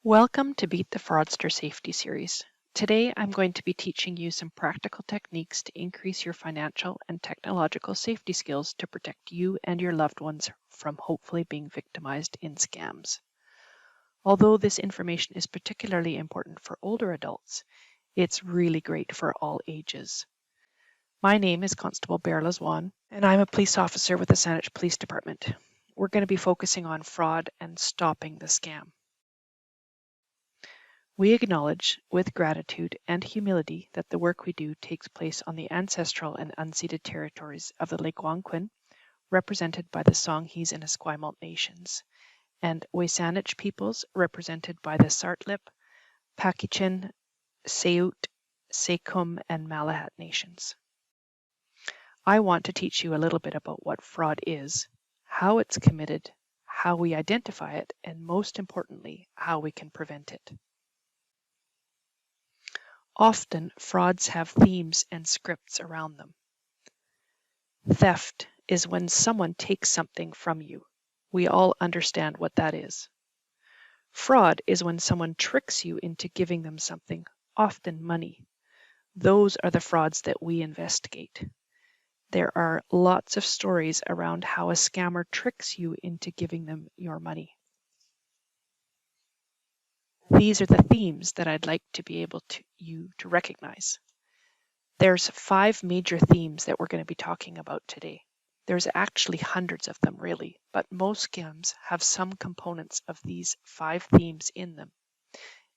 Welcome to Beat the Fraudster Safety Series. Today I'm going to be teaching you some practical techniques to increase your financial and technological safety skills to protect you and your loved ones from hopefully being victimized in scams. Although this information is particularly important for older adults, it's really great for all ages. My name is Constable Bear Lazwan, and I'm a police officer with the Saanich Police Department. We're going to be focusing on fraud and stopping the scam. We acknowledge with gratitude and humility that the work we do takes place on the ancestral and unceded territories of the Lekwungen, represented by the Songhees and Esquimalt nations, and Saanich peoples, represented by the Sartlip, Pakichin, Sayut, Sekum, and Malahat nations. I want to teach you a little bit about what fraud is, how it's committed, how we identify it, and most importantly, how we can prevent it. Often, frauds have themes and scripts around them. Theft is when someone takes something from you. We all understand what that is. Fraud is when someone tricks you into giving them something, often money. Those are the frauds that we investigate. There are lots of stories around how a scammer tricks you into giving them your money. These are the themes that I'd like to be able you to recognize. There's 5 major themes that we're going to be talking about today. There's actually hundreds of them really, but most scams have some components of these 5 themes in them.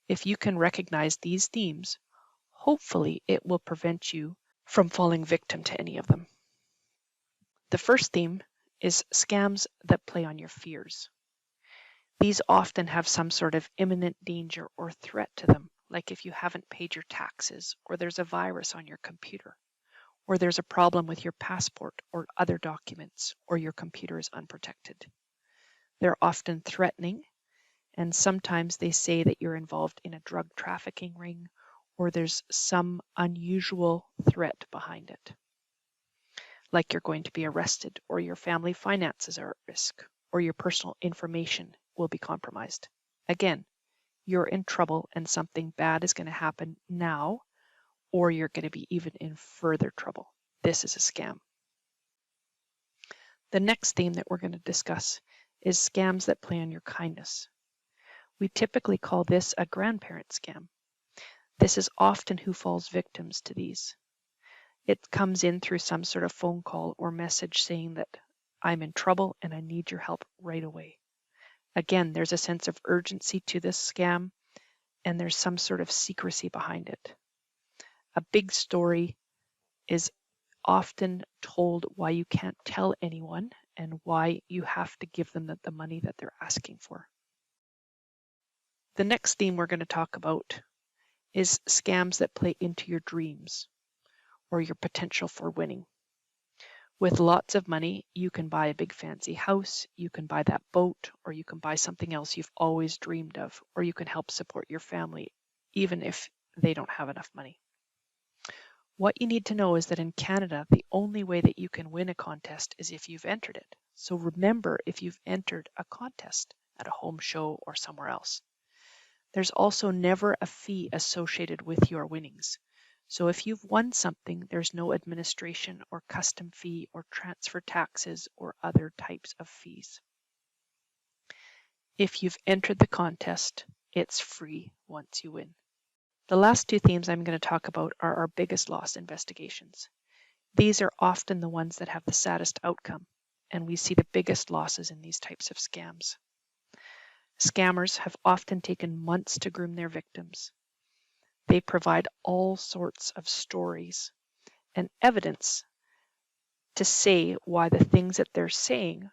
If you can recognize these themes, hopefully it will prevent you from falling victim to any of them. The first theme is scams that play on your fears. These often have some sort of imminent danger or threat to them, like if you haven't paid your taxes, or there's a virus on your computer, or there's a problem with your passport or other documents, or your computer is unprotected. They're often threatening, and sometimes they say that you're involved in a drug trafficking ring, or there's some unusual threat behind it, like you're going to be arrested, or your family finances are at risk, or your personal information will be compromised. Again, you're in trouble and something bad is going to happen now, or you're going to be even in further trouble. This is a scam. The next theme that we're going to discuss is scams that play on your kindness. We typically call this a grandparent scam. This is often who falls victims to these. It comes in through some sort of phone call or message saying that I'm in trouble and I need your help right away. Again, there's a sense of urgency to this scam, and there's some sort of secrecy behind it. A big story is often told why you can't tell anyone and why you have to give them the money that they're asking for. The next theme we're going to talk about is scams that play into your dreams or your potential for winning. With lots of money, you can buy a big fancy house, you can buy that boat, or you can buy something else you've always dreamed of, or you can help support your family, even if they don't have enough money. What you need to know is that in Canada, the only way that you can win a contest is if you've entered it. So remember, if you've entered a contest at a home show or somewhere else. There's also never a fee associated with your winnings. So if you've won something, there's no administration or custom fee or transfer taxes or other types of fees. If you've entered the contest, it's free once you win. The last 2 themes I'm going to talk about are our biggest loss investigations. These are often the ones that have the saddest outcome, and we see the biggest losses in these types of scams. Scammers have often taken months to groom their victims. They provide all sorts of stories and evidence to say why the things that they're saying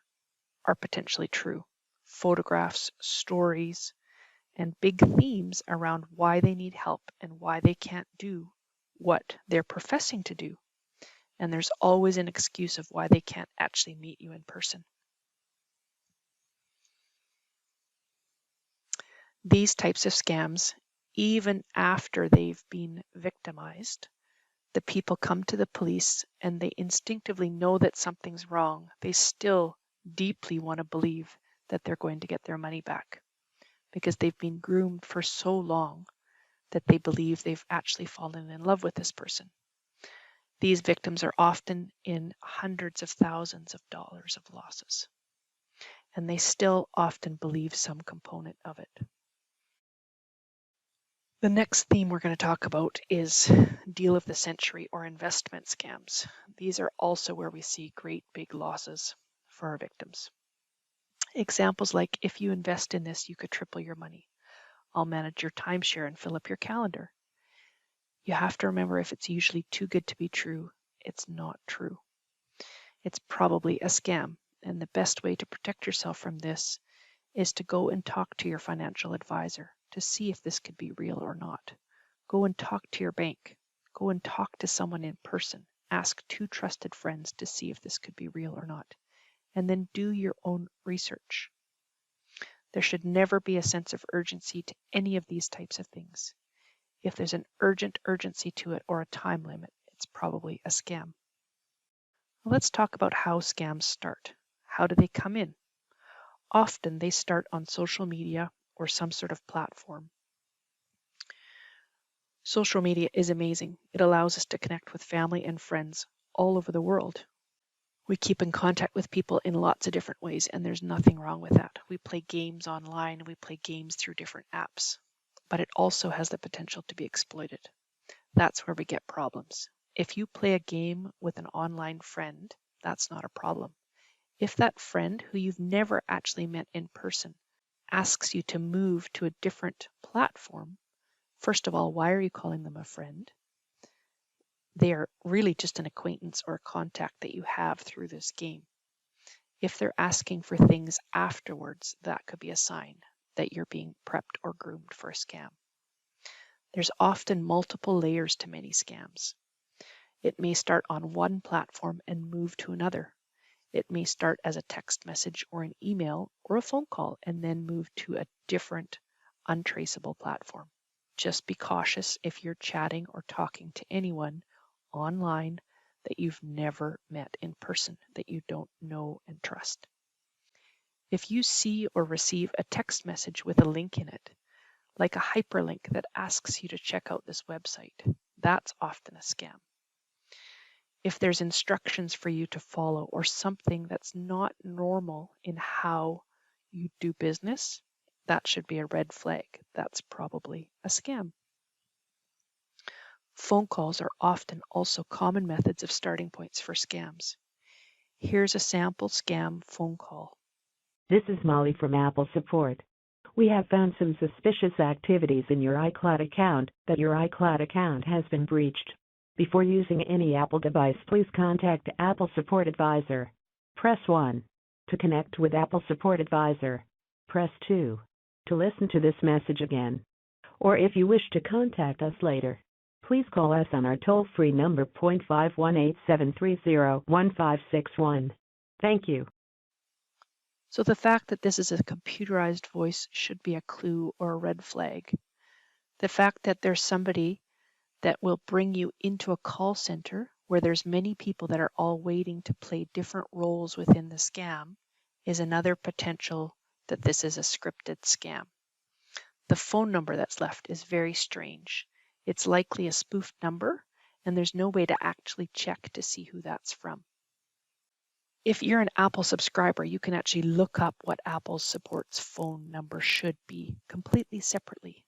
are potentially true. Photographs, stories, and big themes around why they need help and why they can't do what they're professing to do. And there's always an excuse of why they can't actually meet you in person. These types of scams, even after they've been victimized, the people come to the police and they instinctively know that something's wrong. They still deeply want to believe that they're going to get their money back. because they've been groomed for so long that they believe they've actually fallen in love with this person. These victims are often in hundreds of thousands of dollars of losses, and they still often believe some component of it. The next theme we're going to talk about is deal of the century or investment scams. These are also where we see great big losses for our victims. Examples like, if you invest in this, you could triple your money. I'll manage your timeshare and fill up your calendar. You have to remember, if it's usually too good to be true, it's not true. It's probably a scam, and the best way to protect yourself from this is to go and talk to your financial advisor to see if this could be real or not. Go and talk to your bank. Go and talk to someone in person. Ask 2 trusted friends to see if this could be real or not. And then do your own research. There should never be a sense of urgency to any of these types of things. If there's an urgency to it or a time limit, it's probably a scam. Let's talk about how scams start. How do they come in? Often they start on social media or some sort of platform. Social media is amazing. It allows us to connect with family and friends all over the world. We keep in contact with people in lots of different ways, and there's nothing wrong with that. We play games online, we play games through different apps, but it also has the potential to be exploited. That's where we get problems. If you play a game with an online friend, that's not a problem. If that friend, who you've never actually met in person, asks you to move to a different platform, first of all, why are you calling them a friend? They are really just an acquaintance or a contact that you have through this game. If they're asking for things afterwards, that could be a sign that you're being prepped or groomed for a scam. There's often multiple layers to many scams. It may start on one platform and move to another. It may start as a text message or an email or a phone call and then move to a different, untraceable platform. Just be cautious if you're chatting or talking to anyone online that you've never met in person, that you don't know and trust. If you see or receive a text message with a link in it, like a hyperlink that asks you to check out this website, that's often a scam. If there's instructions for you to follow or something that's not normal in how you do business, that should be a red flag. That's probably a scam. Phone calls are often also common methods of starting points for scams. Here's a sample scam phone call. This is Molly from Apple Support. We have found some suspicious activities in your iCloud account, that your iCloud account has been breached. Before using any Apple device, please contact Apple Support Advisor. Press 1. To connect with Apple Support Advisor, press 2. To listen to this message again, or if you wish to contact us later, please call us on our toll-free number .518-730-1561. Thank you. So the fact that this is a computerized voice should be a clue or a red flag. The fact that there's somebody that will bring you into a call center where there's many people that are all waiting to play different roles within the scam is another potential that this is a scripted scam. The phone number that's left is very strange. It's likely a spoofed number, and there's no way to actually check to see who that's from. If you're an Apple subscriber, you can actually look up what Apple Support's phone number should be completely separately,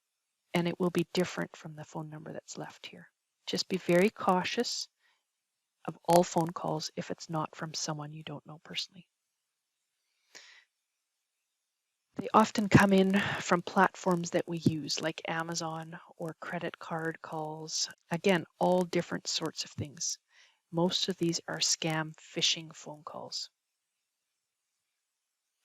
and it will be different from the phone number that's left here. Just be very cautious of all phone calls if it's not from someone you don't know personally. They often come in from platforms that we use, like Amazon or credit card calls. Again, all different sorts of things. Most of these are scam phishing phone calls.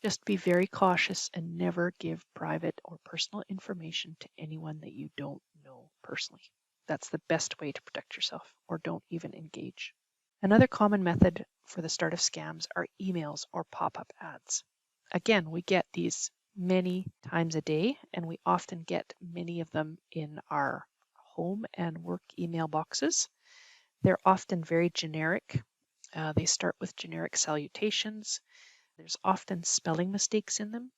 Just be very cautious and never give private or personal information to anyone that you don't know personally. That's the best way to protect yourself, or don't even engage. Another common method for the start of scams are emails or pop-up ads. Again, we get these many times a day, and we often get many of them in our home and work email boxes. They're often very generic. They start with generic salutations. There's often spelling mistakes in them,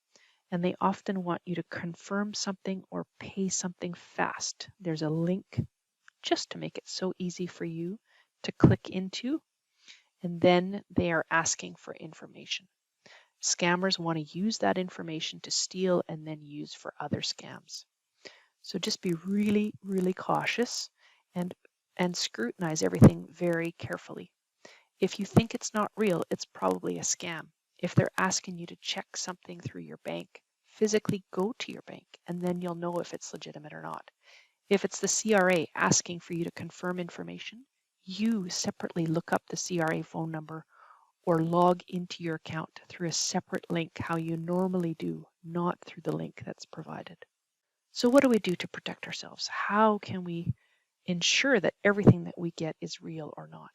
and they often want you to confirm something or pay something fast. There's a link just to make it so easy for you to click into, and then they are asking for information. Scammers want to use that information to steal and then use for other scams. So just be really, really cautious and scrutinize everything very carefully. If you think it's not real, it's probably a scam. If they're asking you to check something through your bank, physically go to your bank and then you'll know if it's legitimate or not. If it's the CRA asking for you to confirm information, you separately look up the CRA phone number or log into your account through a separate link, how you normally do, not through the link that's provided. So what do we do to protect ourselves? How can we ensure that everything that we get is real or not?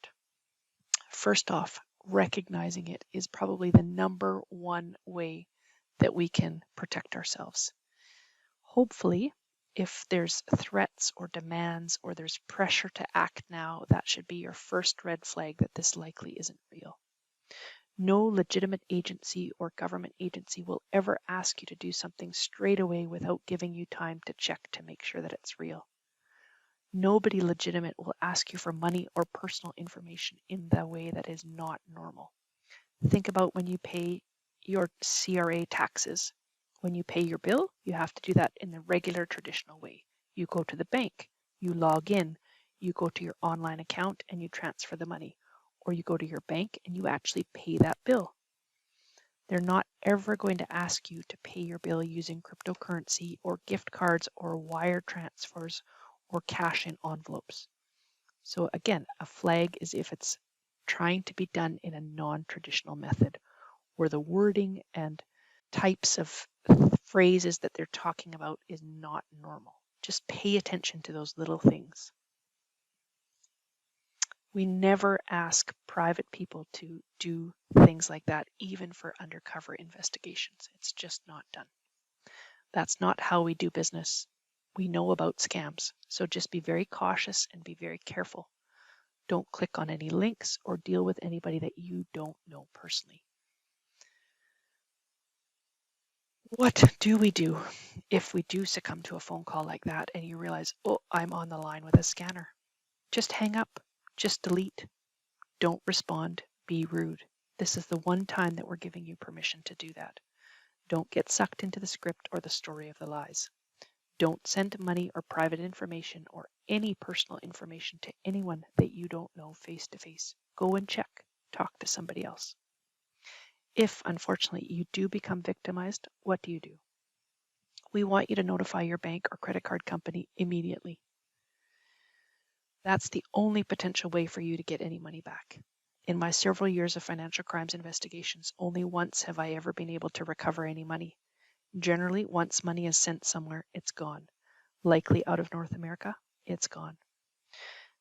First off, recognizing it is probably the number one way that we can protect ourselves. Hopefully, if there's threats or demands or there's pressure to act now, that should be your first red flag that this likely isn't real. No legitimate agency or government agency will ever ask you to do something straight away without giving you time to check to make sure that it's real. Nobody legitimate will ask you for money or personal information in the way that is not normal. Think about when you pay your CRA taxes. When you pay your bill, you have to do that in the regular traditional way. You go to the bank, you log in, you go to your online account and you transfer the money, or you go to your bank and you actually pay that bill. They're not ever going to ask you to pay your bill using cryptocurrency or gift cards or wire transfers or cash in envelopes. So again, a flag is if it's trying to be done in a non-traditional method where the wording and types of phrases that they're talking about is not normal. Just pay attention to those little things. We never ask private people to do things like that, even for undercover investigations. It's just not done. That's not how we do business. We know about scams, so just be very cautious and be very careful. Don't click on any links or deal with anybody that you don't know personally. What do we do if we do succumb to a phone call like that and you realize, oh, I'm on the line with a scanner? Just hang up, just delete. Don't respond, be rude. This is the one time that we're giving you permission to do that. Don't get sucked into the script or the story of the lies. Don't send money or private information or any personal information to anyone that you don't know face to face. Go and check. Talk to somebody else. If, unfortunately, you do become victimized, what do? We want you to notify your bank or credit card company immediately. That's the only potential way for you to get any money back. In my several years of financial crimes investigations, only once have I ever been able to recover any money. Generally, once money is sent somewhere, it's gone. Likely out of North America, it's gone.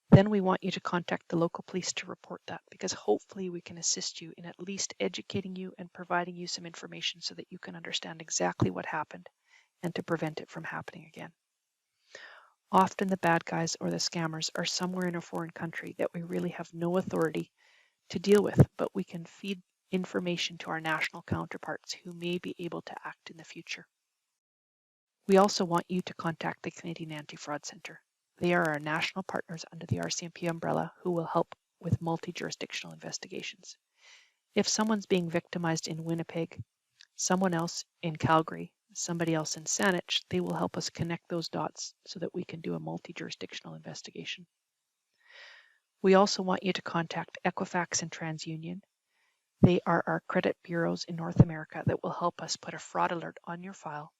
Then we want you to contact the local police to report that, because hopefully we can assist you in at least educating you and providing you some information so that you can understand exactly what happened and to prevent it from happening again. Often the bad guys or the scammers are somewhere in a foreign country that we really have no authority to deal with, but we can feed information to our national counterparts who may be able to act in the future. We also want you to contact the Canadian Anti-Fraud Centre. They are our national partners under the RCMP umbrella who will help with multi-jurisdictional investigations. If someone's being victimized in Winnipeg, someone else in Calgary, somebody else in Saanich, they will help us connect those dots so that we can do a multi-jurisdictional investigation. We also want you to contact Equifax and TransUnion. They are our credit bureaus in North America that will help us put a fraud alert on your file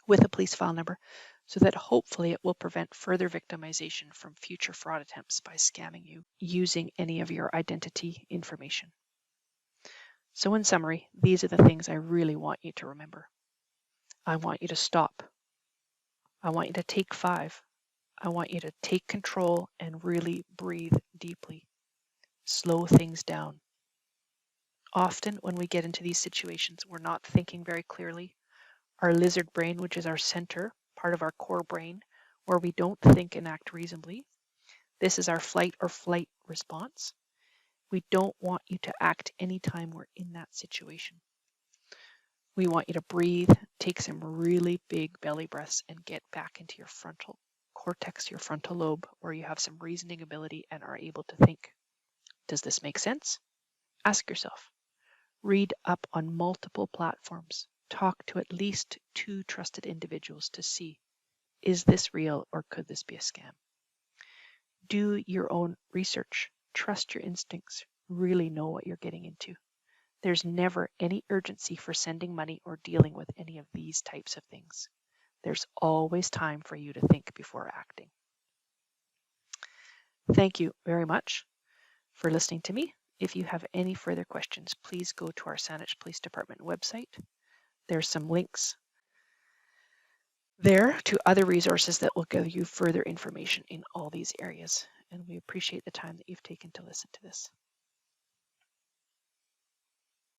with a police file number so that hopefully it will prevent further victimization from future fraud attempts by scamming you using any of your identity information. So in summary, these are the things I really want you to remember. I want you to stop. I want you to take 5. I want you to take control and really breathe deeply. Slow things down. Often when we get into these situations, we're not thinking very clearly. Our lizard brain, which is our center, part of our core brain, where we don't think and act reasonably. This is our fight or flight response. We don't want you to act anytime we're in that situation. We want you to breathe, take some really big belly breaths, and get back into your frontal cortex, your frontal lobe, where you have some reasoning ability and are able to think. Does this make sense? Ask yourself. Read up on multiple platforms. Talk to at least 2 trusted individuals to see, is this real or could this be a scam? Do your own research. Trust your instincts. Really know what you're getting into. There's never any urgency for sending money or dealing with any of these types of things. There's always time for you to think before acting. Thank you very much for listening to me. If you have any further questions, please go to our Saanich Police Department website. There's some links there to other resources that will give you further information in all these areas. And we appreciate the time that you've taken to listen to this.